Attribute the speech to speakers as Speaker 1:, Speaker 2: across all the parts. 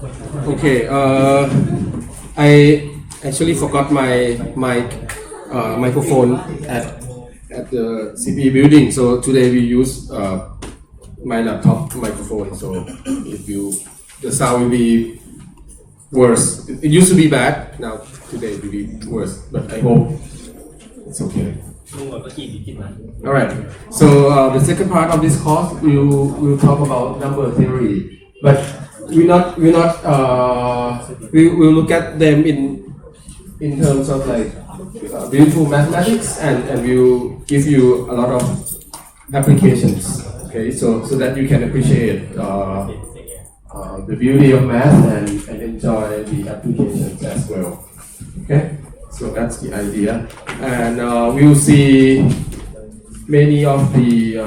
Speaker 1: Okay, I actually forgot my microphone at the CP building, so today we use my laptop microphone. So if the sound will be worse. It used to be bad. Now today it will be worse, but I hope it's okay. All right. So the second part of this course, we'll talk about number theory, but we'll look at them in terms of like beautiful mathematics, and we'll give you a lot of applications. Okay, so that you can appreciate the beauty of math and enjoy the applications as well. Okay, so that's the idea, and we'll see many of the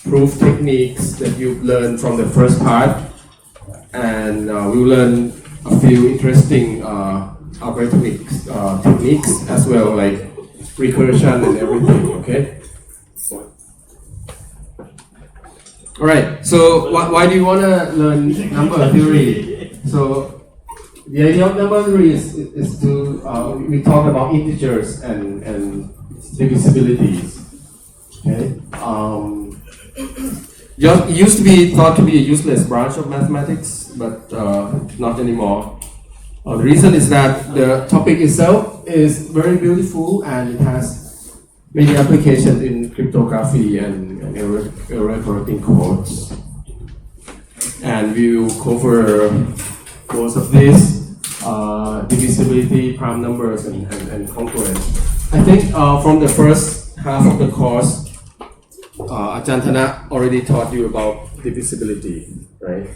Speaker 1: proof techniques that you've learned from the first part, and we'll learn a few interesting algorithmic techniques as well, like recursion and everything. Okay. All right. So why do you want to learn number theory? So the idea of number theory is to we talk about integers and divisibilities. Okay. It used to be thought to be a useless branch of mathematics, but not anymore. The reason is that the topic itself is very beautiful and it has many applications in cryptography and error correcting codes. And we will cover most of this, divisibility, prime numbers, and congruence. I think from the first half of the course, Ajahn already taught you about divisibility, right?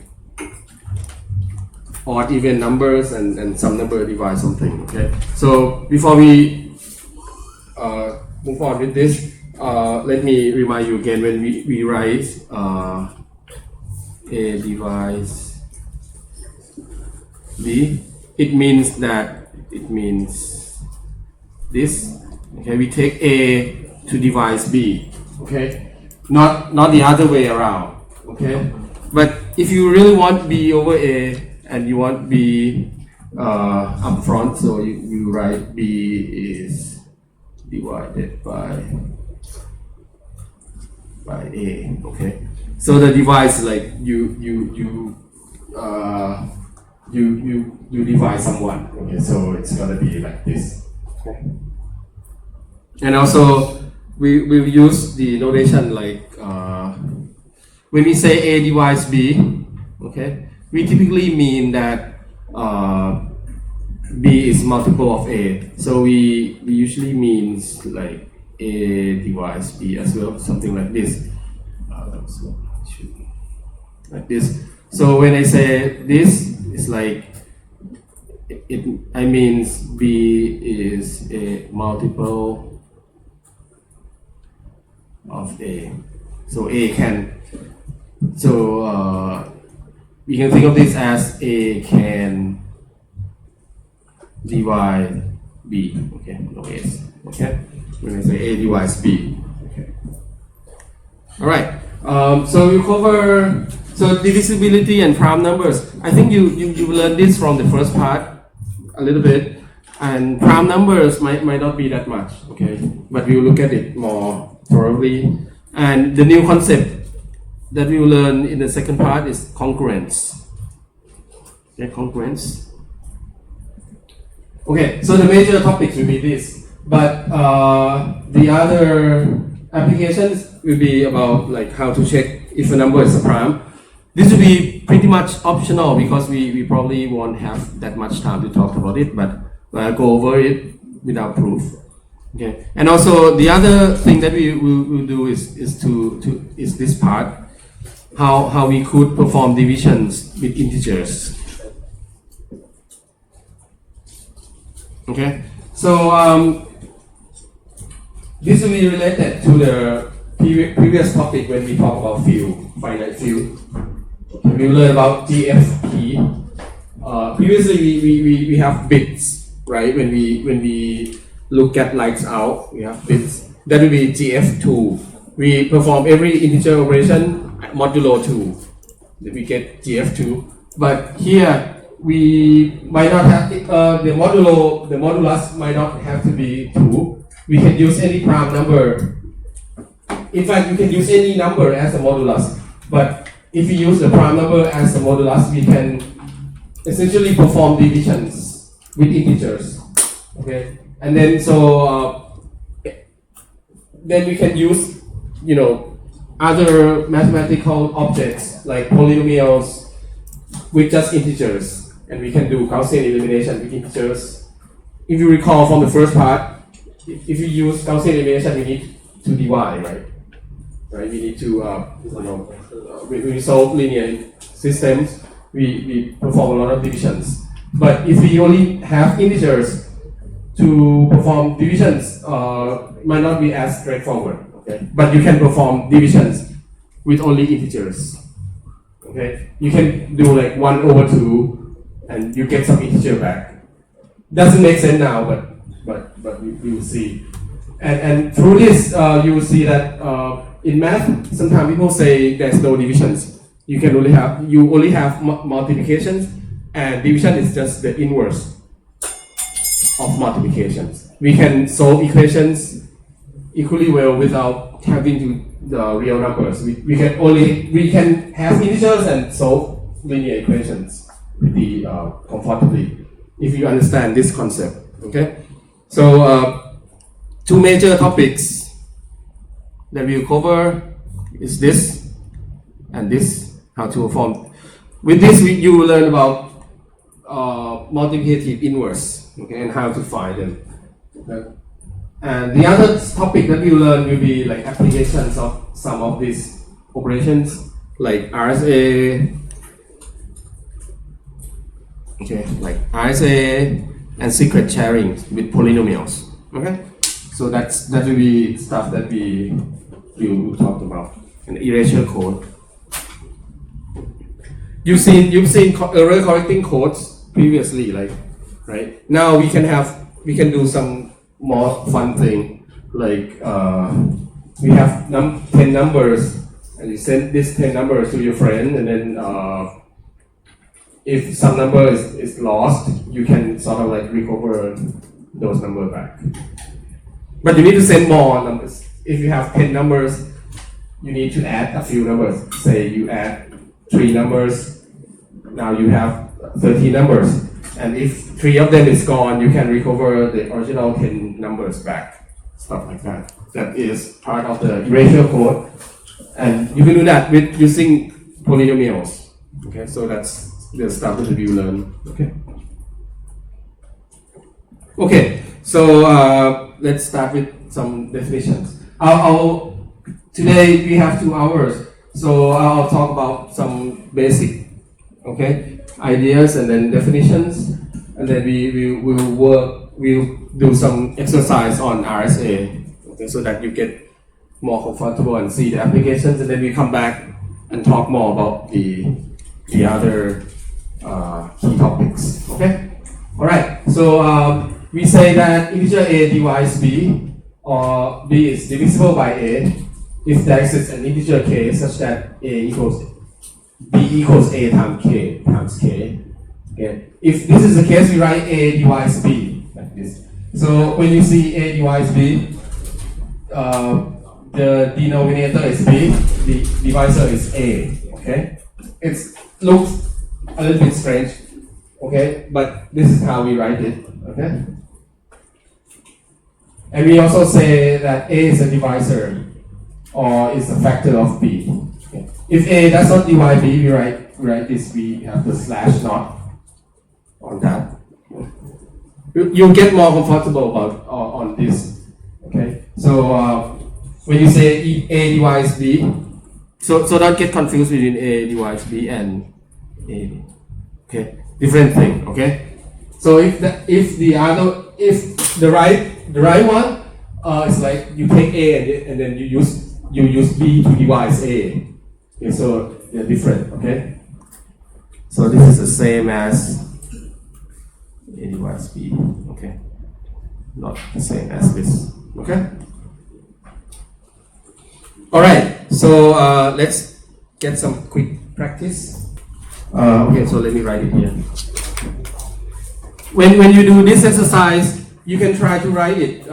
Speaker 1: Odd even numbers and some number divide something. Okay. So before we move on with this, let me remind you again, when we write A divides B, it means this. Okay, we take A to divide B. Okay, not the other way around. Okay, but if you really want B over A and you want B up front, so you write B is divided by A. Okay, so the divide is like you divide someone. Okay, so it's gonna be like this. Okay, and also we will use the notation like when we say A divides B. Okay, we typically mean that B is multiple of A. So we usually means like A divides B as well, something like this. Like this. So when I say this, it's like I means B is a multiple of A. So A can. So we can think of this as A can divide B. Okay, no S. Okay, when I say A divides B. Okay. All right. So we cover divisibility and prime numbers. I think you learned this from the first part a little bit, and prime numbers might not be that much. Okay, but we will look at it more thoroughly. And the new concept that we will learn in the second part is congruence. Okay, congruence. Okay, so the major topics will be this, but the other applications will be about like how to check if a number is a prime. This will be pretty much optional because we probably won't have that much time to talk about it, but I'll go over it without proof. Okay, and also the other thing that we will do is this part, how we could perform divisions with integers. Okay, so this will be related to the previous topic when we talk about field, finite field. Okay, we learn about GFP. Previously, we have bits, right? When we look at lights out, we have bits. That will be GF2. We perform every integer operation modulo 2. We get GF2. But here we might not have the modulus might not have to be 2. We can use any prime number. In fact, you can use any number as a modulus. But if we use the prime number as a modulus, we can essentially perform divisions with integers. Okay, and then then we can use, other mathematical objects like polynomials with just integers, and we can do Gaussian elimination with integers. If you recall from the first part, if you use Gaussian elimination, we need to divide, right? We need to, when we solve linear systems, we perform a lot of divisions. But if we only have integers to perform divisions, might not be as straightforward. Okay, but you can perform divisions with only integers. Okay, you can do like 1/2, and you get some integer back. Doesn't make sense now, but you will see. And through this, you will see that in math, sometimes people say there's no divisions. You only have multiplications, and division is just the inverse of multiplications. We can solve equations equally well without having to the real numbers. We can have integers and solve linear equations pretty comfortably if you understand this concept. Okay, so two major topics that we'll cover is this and this, how to perform. With this, you will learn about multiplicative inverse, okay, and how to find them. Okay. And the other topic that we will learn will be like applications of some of these operations, like RSA, okay, like RSA and secret sharing with polynomials. Okay, so that will be stuff that we will talk about. And erasure code. You've seen error correcting codes previously, right? Now we can do some more fun thing, like we have 10 numbers, and you send these 10 numbers to your friend, and then if some number is lost, you can sort of like recover those numbers back. But you need to send more numbers. If you have 10 numbers, you need to add a few numbers. Say you add 3 numbers, now you have 30 numbers. And if 3 of them is gone, you can recover the original 10 numbers back. Stuff like that. That is part of the erasure code. And you can do that with using polynomials. Okay, so that's the stuff that we learn. Okay, so let's start with some definitions. Today we have 2 hours, so I'll talk about some basic, ideas and then definitions, and then we'll do some exercise on RSA, so that you get more comfortable and see the applications, and then we come back and talk more about the other key topics. Okay, all right. So we say that integer a divides b, or b is divisible by a if there exists an integer k such that b equals a times k. Okay. If this is the case, we write a divides b like this. So when you see a divides b, the denominator is b, the divisor is a. Okay, it looks a little bit strange. Okay, but this is how we write it. Okay, and we also say that a is a divisor or is a factor of b. Okay. If a does not divide b, we write this. We have the slash not on that. You'll get more comfortable about on this. Okay, so when you say a divides b, so don't get confused between a divides b and a. Okay, different thing. Okay, so if the right one is like you take a and then you use b to divide a. Okay, so they're different. Okay, so this is the same as a divides b. Okay, not the same as this. Okay. All right. So let's get some quick practice. Okay, so let me write it here. When you do this exercise, you can try to write it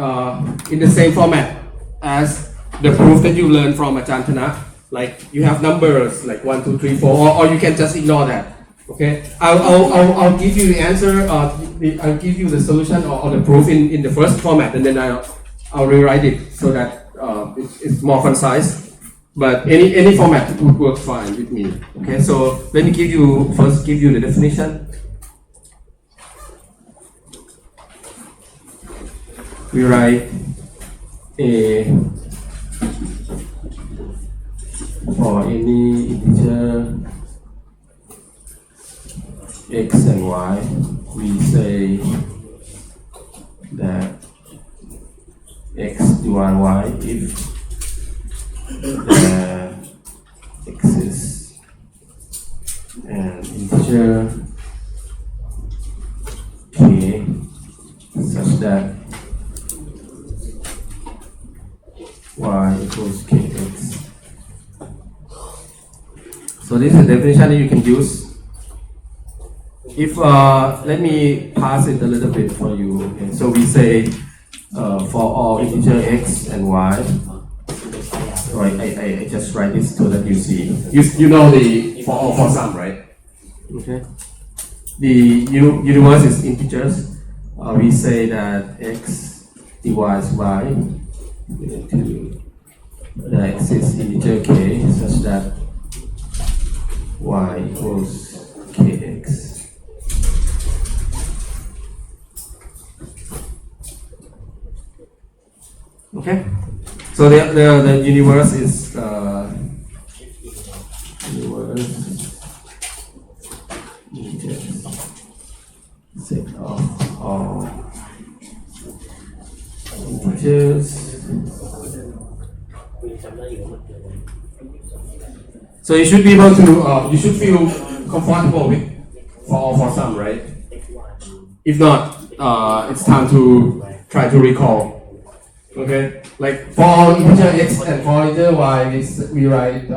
Speaker 1: in the same format as the proof that you learned from Ajahn. Like you have numbers like 1, 2, 3, 4, or you can just ignore that. Okay, I'll give you the answer. I'll give you the solution or the proof in the first format, and then I'll rewrite it so that it's more concise. But any format would work fine with me. Okay, so let me give you the definition. We write a for any integer x and y, we say that x divided y if the exists an integer k such that y equals kx. So this is the definition that you can use. If let me pass it a little bit for you. Okay. So we say for all integer x and y. So I just write this so that you see. You know the for all for some, right? Okay. The universe is integers. We say that x divides y into the x is integer k such that y equals kx. Okay, so the universe is universe integers set of all integers. So you should be able to, you should feel comfortable with for all for some, right? If not, it's time to try to recall. Okay, like for all integer x and for integer y, we write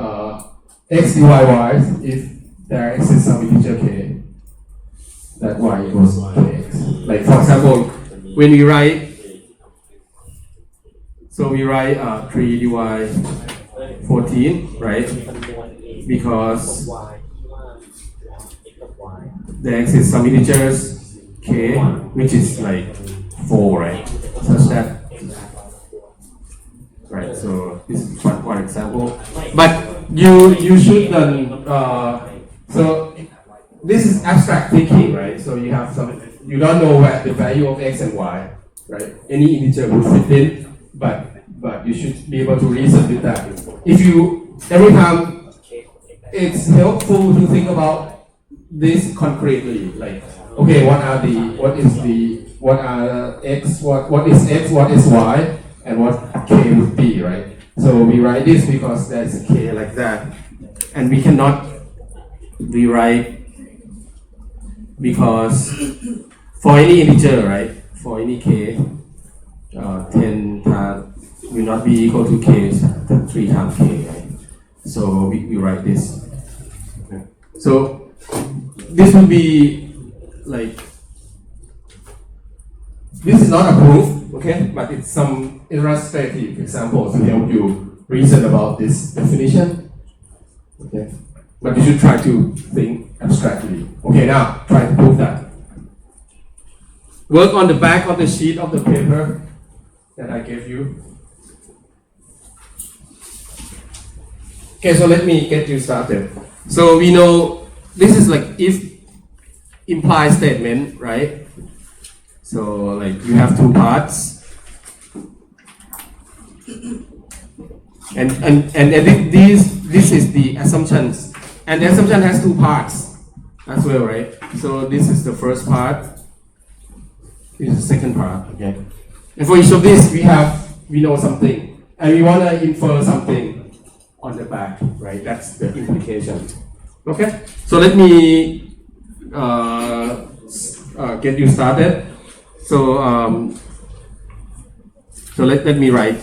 Speaker 1: x divided y if there exists some integer k, that y equals kx. Like for example, when we write, so we write 3 divided 14, right? Because there exists some integers k, which is like 4, right? Such that, right? So this is one example. But you should learn. So this is abstract thinking, right? So you have some. You don't know what the value of x and y, right? Any integer would fit in, but you should be able to reason with that. If you every time. It's helpful to think about this concretely, like, okay, what are x, what is x, what is y, and what k would be, right? So we write this because there's a k like that, and we cannot rewrite because for any integer, right, for any k, 10 will not be equal to k 3 times k, right? So we write this. Okay. So this will be like, this is not a proof, okay, but it's some illustrative examples to help you reason about this definition. Okay, but you should try to think abstractly. Okay, now try to prove that. Work on the back of the sheet of the paper that I gave you. Okay, so let me get you started. So we know this is like if implied statement, right? So like you have two parts, and this is the assumptions, and the assumption has two parts as well, right? So this is the first part. This is the second part. Okay, and for each of these we know something, and we want to infer something on the back, right? That's the implication. Okay, so let me get you started. So let me write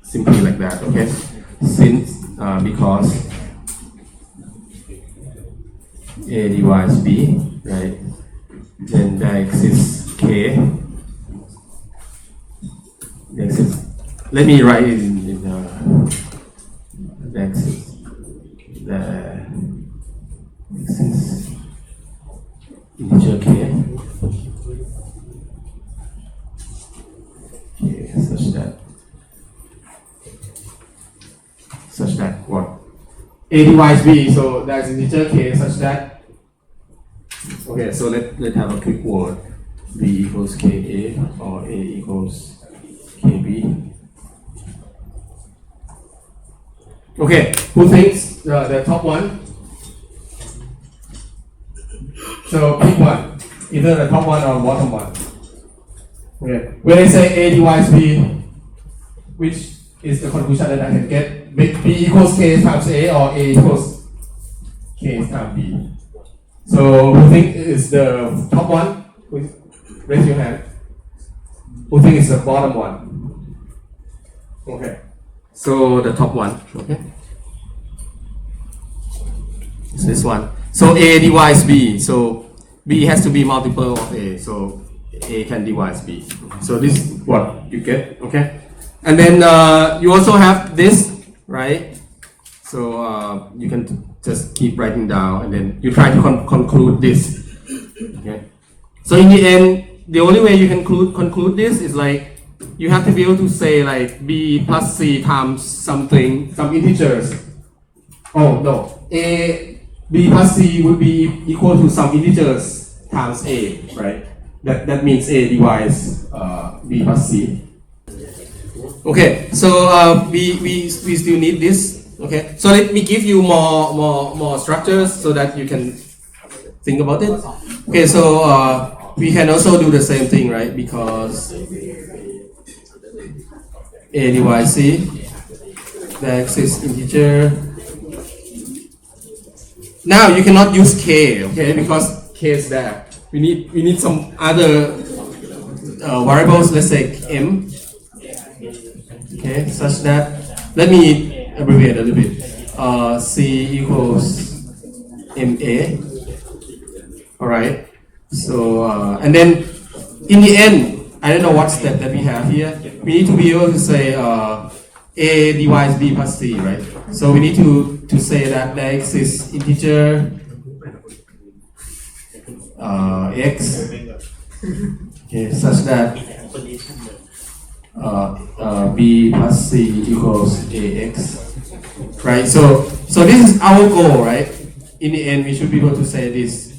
Speaker 1: simply like that. Okay, since because A divides B, right? Then there exists K. There exists, let me write it in there exists integer K. Okay, such that what? A divides B, so there's integer K such that, okay, so let's have a quick word. B equals KA or A equals KB. Okay, who thinks the top one? So pick one, either the top one or bottom one. Okay, when I say A divides B, which is the conclusion that I can get? B equals K times A or A equals K times B. So who think is the top one? Raise your hand. Who think is the bottom one? Okay. So the top one. Okay. So this one. So A divides B. So B has to be multiple of A. So A can divide B. So this is what you get. Okay. And then you also have this, right? So you can just keep writing down, and then you try to conclude this. Okay. So in the end, the only way you can conclude this is like you have to be able to say like B plus C times something, some integers. Oh no, B plus C would be equal to some integers times A, right? That means A divides B plus C. Okay, so we still need this. Okay, so let me give you more structures so that you can think about it. Okay, so we can also do the same thing, right? Because A divides C, there exists integer. Now you cannot use K, okay? Because K is there. We need some other variables. Let's say M. Okay, such that, let me abbreviate a little bit. C equals MA. Alright. So, and then in the end, I don't know what step that we have here. We need to be able to say A divides B plus C, right? So we need to say that there exists integer X, okay, such that B plus C equals AX, right? So this is our goal, right? In the end, we should be able to say this.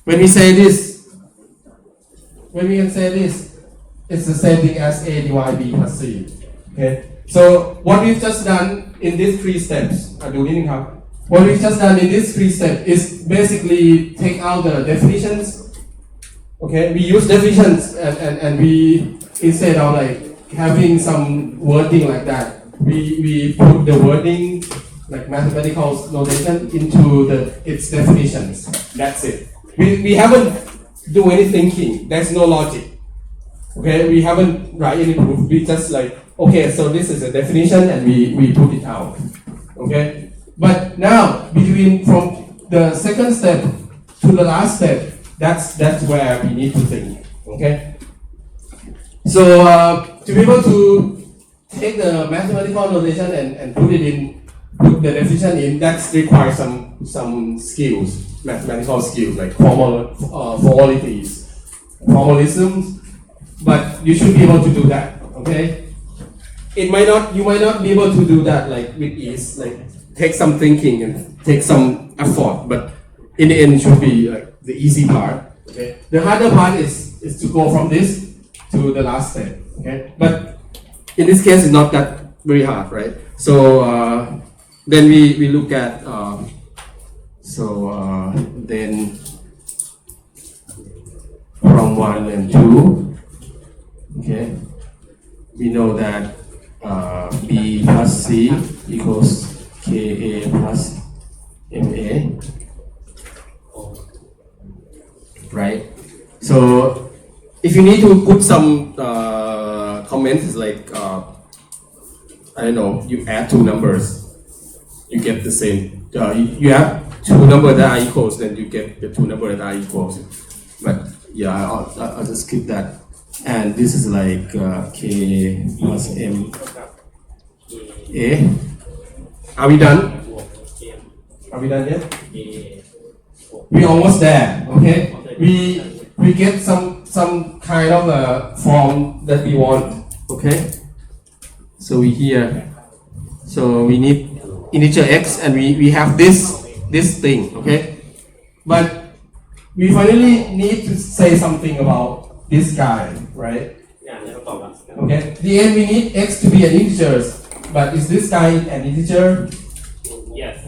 Speaker 1: When we say this, it's the same thing as A divided B plus C. Okay. So what we've just done in these three steps, what we've just done in these three steps is basically take out the definitions. Okay, we use definitions and we, instead of like having some wording like that, we put the wording like mathematical notation into its definitions. That's it. We haven't do any thinking. There's no logic. Okay, we haven't write any proof. We just like, okay, so this is a definition and we put it out. Okay, but now from the second step to the last step, that's where we need to think. Okay, so to be able to take the mathematical notation and put the definition in, that requires some skills, mathematical skills like formalities, formalisms. But you should be able to do that. Okay, you might not be able to do that like with ease. Like take some thinking and take some effort, but in the end, it should be like the easy part. Okay, the harder part is to go from this to the last step. Okay, but in this case, it's not that very hard, right? So then we look at then from 1 and 2. Okay, we know that B plus C equals KA plus MA, right? So if you need to put some comments, it's like I don't know, you add two numbers, you get the same. You have two numbers that are equals, then you get the two numbers that are equals. But yeah, I'll just skip that. And this is like k plus m a. Are we done? Are we done yet? We almost there. Okay. We get some kind of a form that we want. Okay. So we here. So we need integer x, and we have this thing. Okay. But we finally need to say something about this guy, right? Okay. The end we need x to be an integer, but is this guy an integer?
Speaker 2: Yes.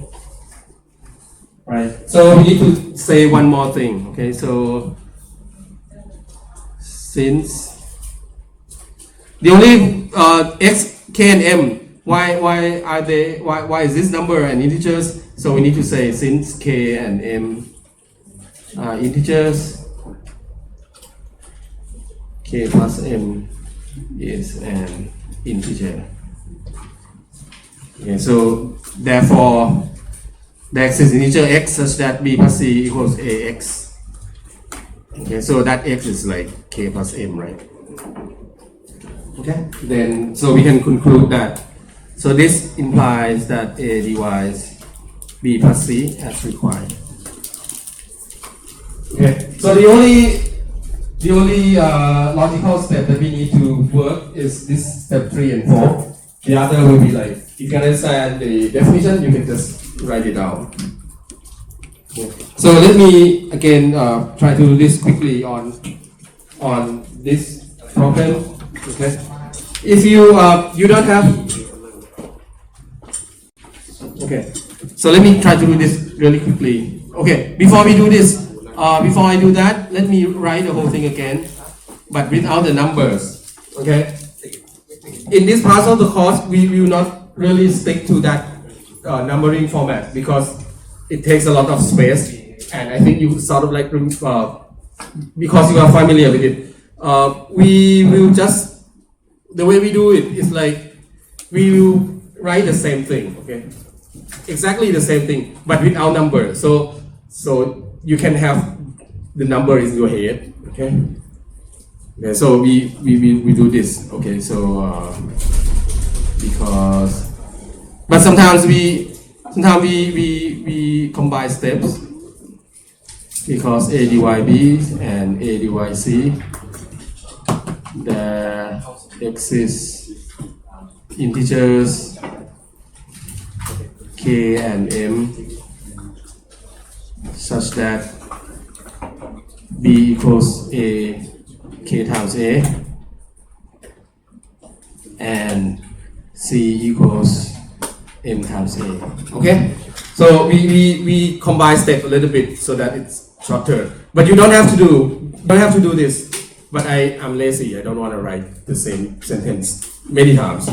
Speaker 1: Right. So we need to say one more thing. Okay. So since the only x, k, and m, why are they? Why is this number an integers? So we need to say since k and m are integers, k plus m is an integer. Okay. So therefore, the x is integer x such that b plus c equals ax. Okay, so that x is like k plus m, right? Okay, then so we can conclude that. So this implies that a divides b plus c as required. Okay, so the only logical step that we need to work is this step 3 and 4. The other will be like, if you can understand the definition, you can just write it down. Okay. So let me again try to do this quickly on this problem. Okay. If you you don't have. Okay. So let me try to do this really quickly. Okay. Before we do this, before I do that, let me write the whole thing again, but without the numbers. Okay. In this part of the course, we will not really stick to that numbering format because it takes a lot of space, and I think you sort of like because you are familiar with it. We will just, the way we do it is like we will write the same thing, okay, exactly the same thing, but without number. So you can have the number in your head, okay. Okay, so we do this, okay. So because, but sometimes we combine steps because a divide b and a divide c, there exists integers k and m such that b equals a k times a and c equals m times a. Okay, so we combine step a little bit so that it's shorter, but you don't have to do this. But I'm lazy, I don't want to write the same sentence many times.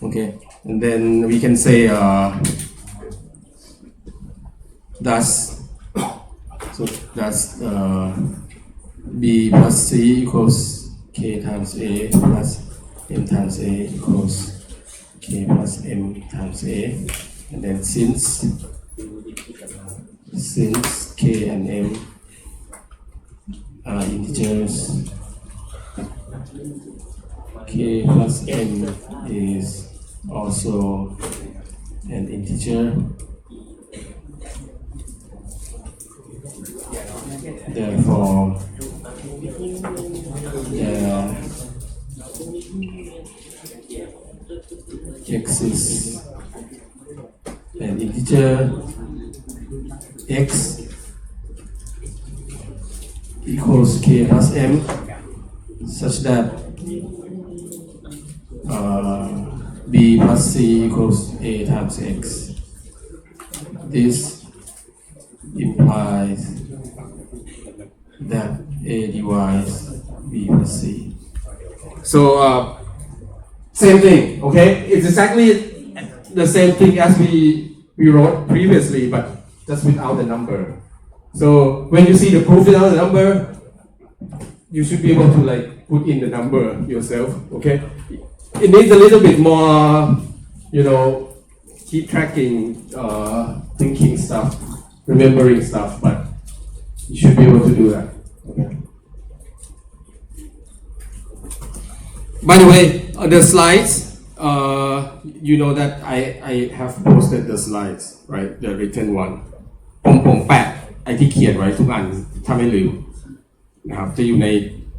Speaker 1: Okay, and then we can say thus b plus c equals k times a plus m times a equals k plus m times a, and then since k and m are integers, k plus m is also an integer. Therefore, there exists an integer x equals k plus m such that b plus c equals a times x. This implies that a divides b plus c. So same thing, okay? It's exactly the same thing as we wrote previously, but just without the number. So when you see the proof without the number, you should be able to like put in the number yourself, okay? It needs a little bit more, keep tracking, thinking stuff. remembering stuff, but you should be able to do that. Okay. By the way, the slides, you know that I have posted the slides, right? The written one. ผมแปะไอ้ที่เขียนไว้ทุกอันถ้าไม่ลืมนะครับจะอยู่ใน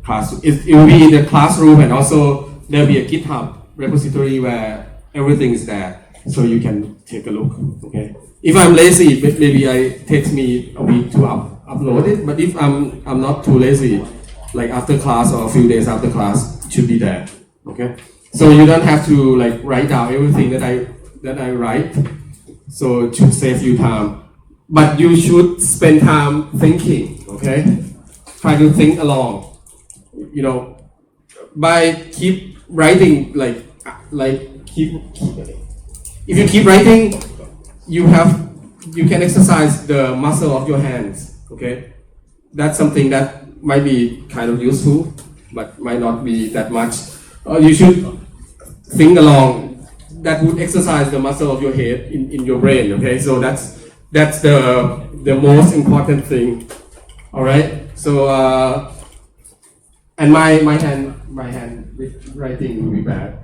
Speaker 1: class. It will be in the classroom, and also there will be a GitHub repository where everything is there, so you can take a look. Okay. If I'm lazy, maybe it takes me a week to upload it. But if I'm not too lazy, like after class or a few days after class, it should be there. Okay. So you don't have to like write down everything that I write. So it should save you time. But you should spend time thinking. Okay. Try to think along. You know, by keep writing like keep if you keep writing, you can exercise the muscle of your hands. Okay, that's something that might be kind of useful, but might not be that much. You should think along. That would exercise the muscle of your head in your brain. Okay, so that's the most important thing. All right. So and my hand writing will be bad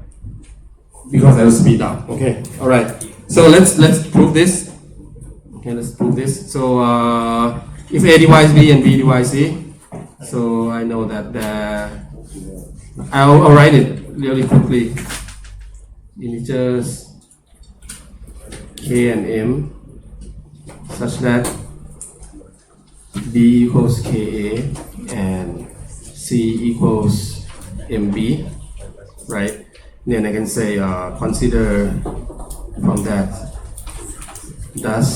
Speaker 1: because I will speed up. Okay. All right. So let's prove this. Okay, let's prove this. So if A divides B and B divides C, so I know that I'll write it really quickly. Integers K and M such that B equals KA and C equals MB, right? Then I can say consider from that thus,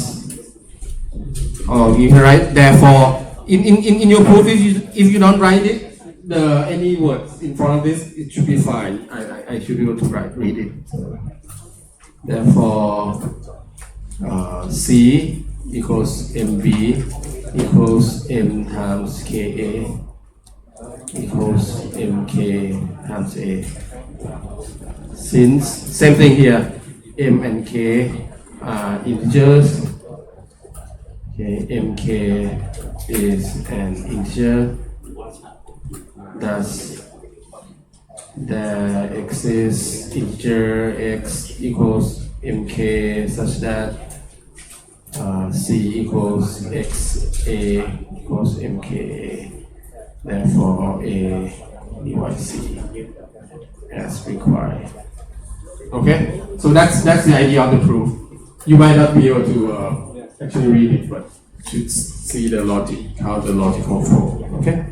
Speaker 1: or you can write therefore. In your proof, if you don't write it, any words in front of this, it should be fine. I should be able to read it. Therefore, C equals MB equals M times KA equals MK times A. Since same thing here, M and K are integers. Okay, MK is an integer. Thus, there exists integer x equals mk such that c equals xa equals mka. Therefore, a divides c as required. Okay, so that's the idea of the proof. You might not be able to actually read it, but you should see the logic, how the logical flow. Okay.